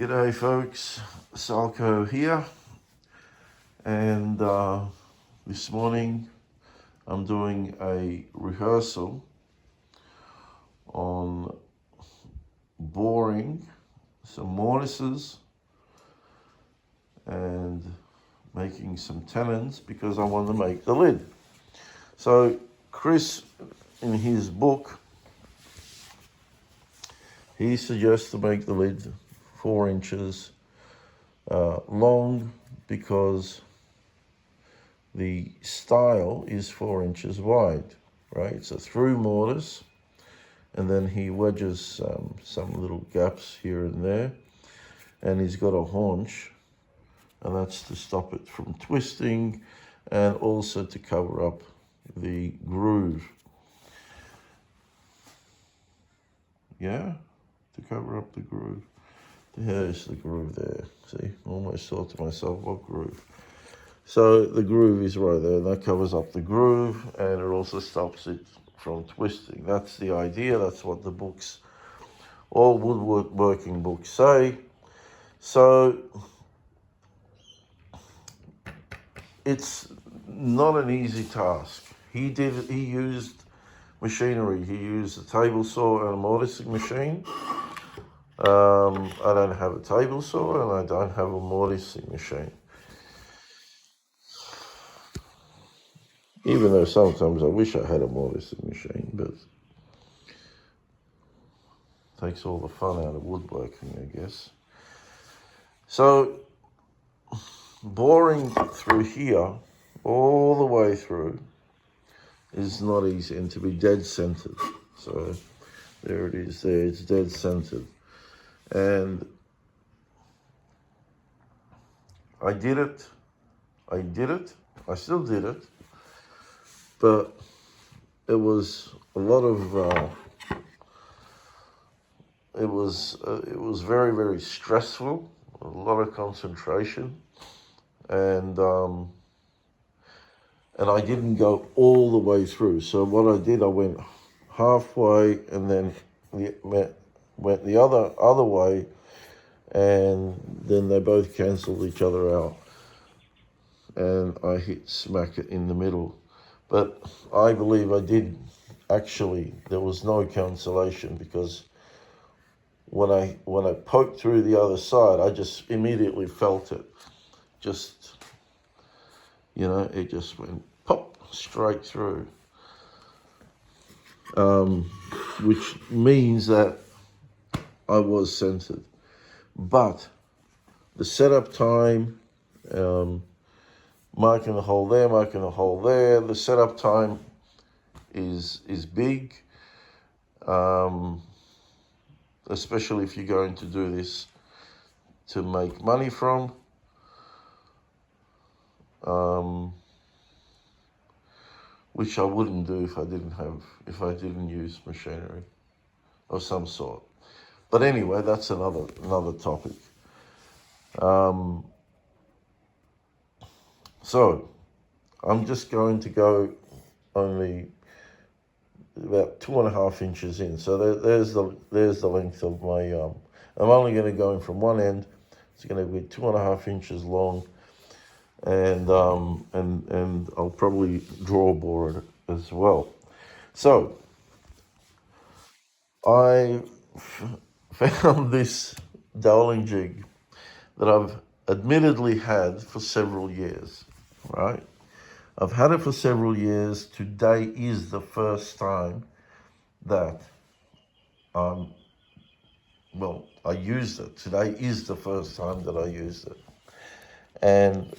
G'day folks, Salco here, and this morning I'm doing a rehearsal on boring some mortises and making some tenons because I want to make the lid. So Chris, in his book, he suggests to make the lid 4 inches long because the style is 4 inches wide, right? It's a through mortise, and then he wedges some little gaps here and there, and he's got a haunch, and that's to stop it from twisting and also to cover up the groove. Yeah, to cover up the groove. There's the groove there. See, almost thought to myself, what groove? So the groove is right there, and that covers up the groove, and it also stops it from twisting. That's the idea. That's what the books, all woodworking books say. So it's not an easy task. He used machinery. He used a table saw and a mortising machine. I don't have a table saw and I don't have a mortising machine. Even though sometimes I wish I had a mortising machine, but it takes all the fun out of woodworking, I guess. So boring through here, all the way through, is not easy, and to be dead centered. So there it is there, it's dead centered. And I did it, I still did it, but it was a lot of, it was very, very stressful, a lot of concentration, and I didn't go all the way through. So what I did, I went halfway and then went the other way, and then they both cancelled each other out, and I hit smack it in the middle. But I believe I did actually, there was no cancellation, because when I poked through the other side, I just immediately felt it. Just, you know, it just went pop straight through, which means that I was centered. But the setup time, marking the hole there, marking the hole there, the setup time is big, especially if you're going to do this to make money from. Which I wouldn't do if I didn't use machinery of some sort. But anyway, that's another topic. So I'm just going to go only about 2.5 inches in. So there's the length of my. I'm only going to go in from one end. It's going to be 2.5 inches long, and I'll probably draw bore it as well. So I found this doweling jig that I've admittedly had for several years, right? I've had it for several years. Today is the first time that I used it. Today is the first time that I used it. And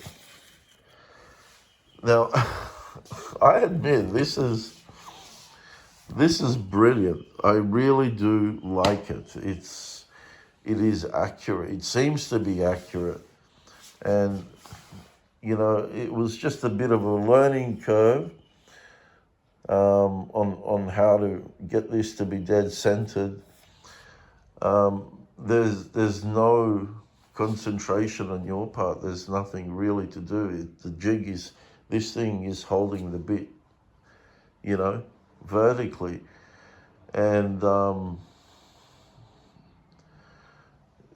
now, I admit, this is brilliant. I really do like it. It is accurate. It seems to be accurate. And, you know, it was just a bit of a learning curve on how to get this to be dead centered. There's no concentration on your part. There's nothing really to do. This thing is holding the bit, you know, vertically. And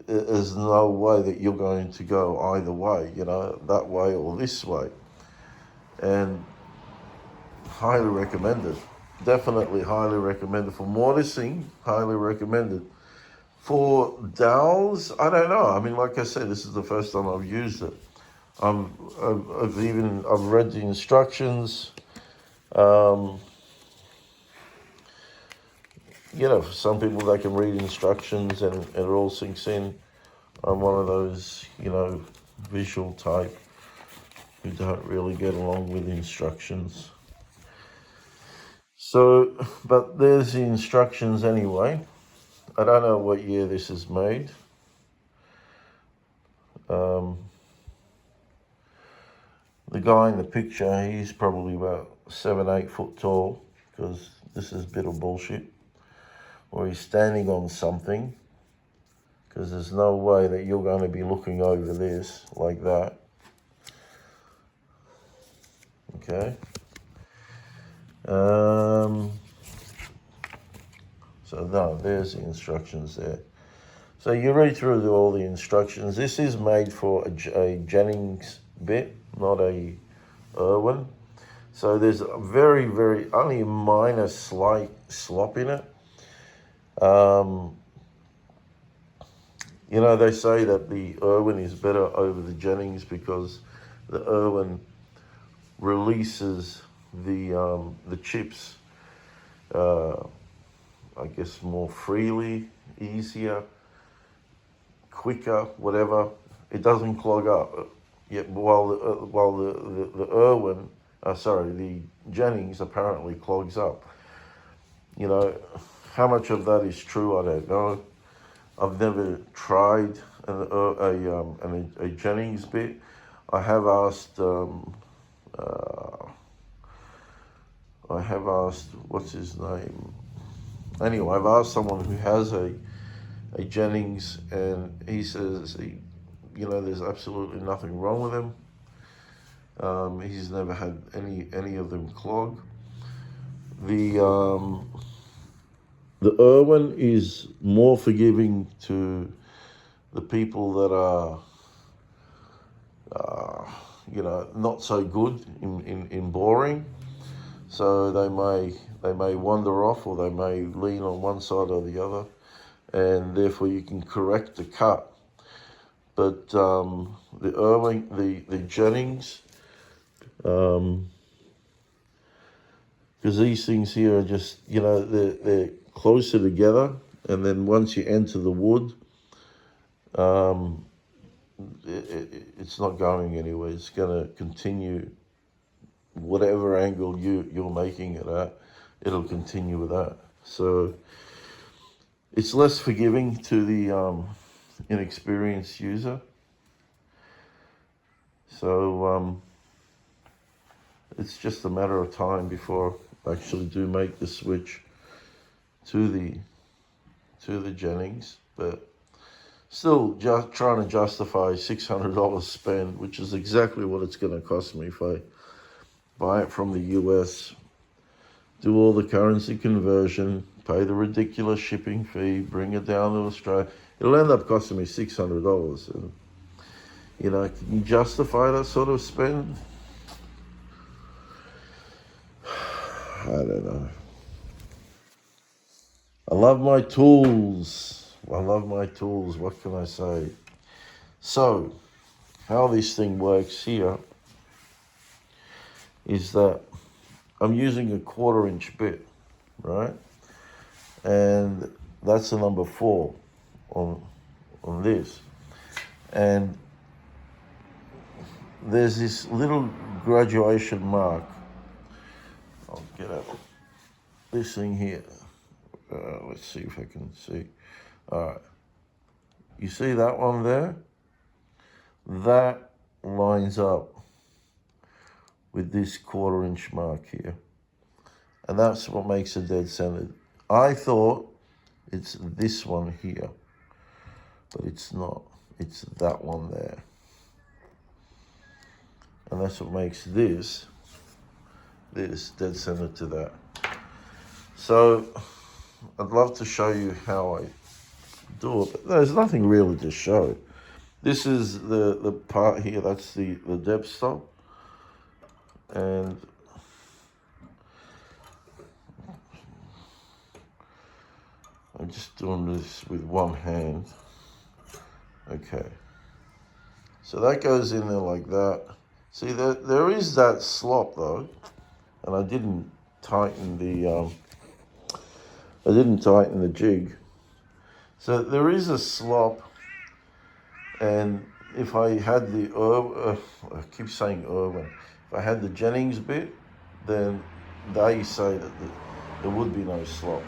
there's no way that you're going to go either way, you know, that way or this way. And highly recommended. Definitely highly recommended. For mortising, highly recommended. For dowels, I don't know. I mean, like I said, this is the first time I've used it. I've read the instructions. You know, for some people, they can read instructions and it all sinks in. I'm one of those, you know, visual type who don't really get along with instructions. So, but there's the instructions anyway. I don't know what year this is made. The guy in the picture, he's probably about 7-8 foot tall, because this is a bit of bullshit. Or he's standing on something, because there's no way that you're going to be looking over this like that. Okay. So no, there's the instructions there. So you read through all the instructions. This is made for a Jennings bit, not a Irwin. So there's a very, only a minor slight slop in it. You know, they say that the Irwin is better over the Jennings because the Irwin releases the chips, I guess, more freely, easier, quicker, whatever. It doesn't clog up. Yet while the Irwin, the Jennings apparently clogs up. You know, how much of that is true, I don't know. I've never tried a Jennings bit. I have asked. What's his name? Anyway, I've asked someone who has a Jennings, and he says you know, there's absolutely nothing wrong with him. He's never had any of them clog. The Irwin is more forgiving to the people that are, you know, not so good in boring. So they may wander off, or they may lean on one side or the other, and therefore you can correct the cut. But the Irwin, the Jennings, because these things here are just, you know, they're closer together, and then once you enter the wood, it's not going anywhere. It's going to continue whatever angle you're making it at. It'll continue with that. So it's less forgiving to the inexperienced user. So it's just a matter of time before I actually do make the switch to the Jennings, but still just trying to justify $600 spend, which is exactly what it's going to cost me if I buy it from the US, do all the currency conversion, pay the ridiculous shipping fee, bring it down to Australia. It'll end up costing me $600. And, you know, can you justify that sort of spend? I don't know. I love my tools. What can I say? So, how this thing works here is that I'm using a 1/4-inch bit, right? And that's the number 4 on this. And there's this little graduation mark. I'll get up this thing here. Let's see if I can see. All right. You see that one there? That lines up with this 1/4-inch mark here. And that's what makes it dead centered. I thought it's this one here, but it's not. It's that one there. And that's what makes this dead center to that. So I'd love to show you how I do it, but there's nothing really to show. This is the part here, that's the depth stop. And I'm just doing this with one hand. Okay. So that goes in there like that. See, there is that slop though, and I didn't tighten the jig. So there is a slop, and if I had the I keep saying Irwin, if I had the Jennings bit, then they say that there would be no slop.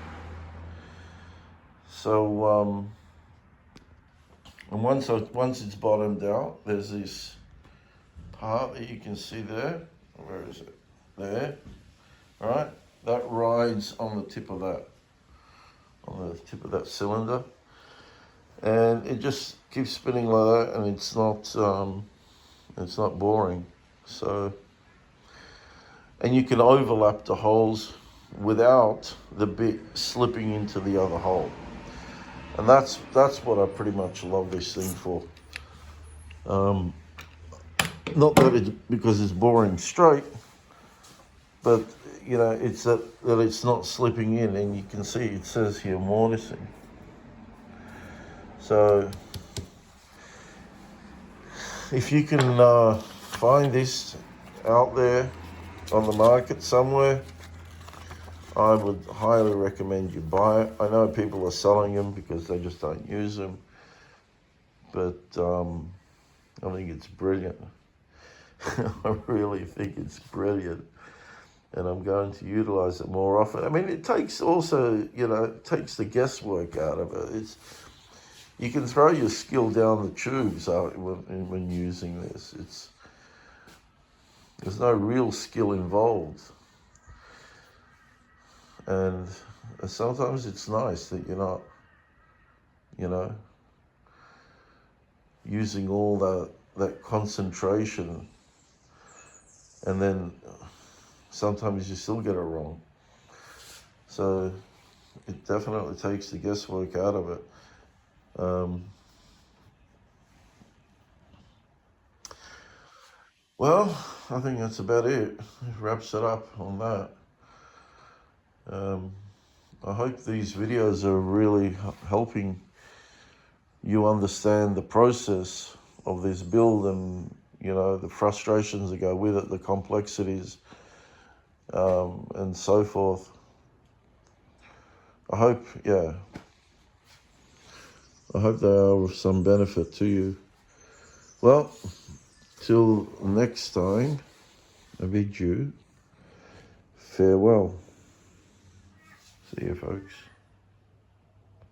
So and once it's bottomed out, there's this part that you can see there. Where is it? There, right? That rides on the tip of that cylinder, and it just keeps spinning like that, and it's not boring. So, and you can overlap the holes without the bit slipping into the other hole. And that's what I pretty much love this thing for. Not that it's because it's boring straight, but you know, it's that it's not slipping in, and you can see it says here mortising. So if you can find this out there on the market somewhere, I would highly recommend you buy it. I know people are selling them because they just don't use them, but I think it's brilliant. I really think it's brilliant, and I'm going to utilize it more often. I mean, it takes also, you know, it takes the guesswork out of it. You can throw your skill down the tubes when using this. There's no real skill involved. And sometimes it's nice that you're not, you know, using all that concentration, and then sometimes you still get it wrong. So it definitely takes the guesswork out of it. Well, I think that's about it. It wraps it up on that. I hope these videos are really helping you understand the process of this build, and you know, the frustrations that go with it, the complexities, and so forth. I hope they are of some benefit to you. Well, till next time, I bid you farewell. See you, folks.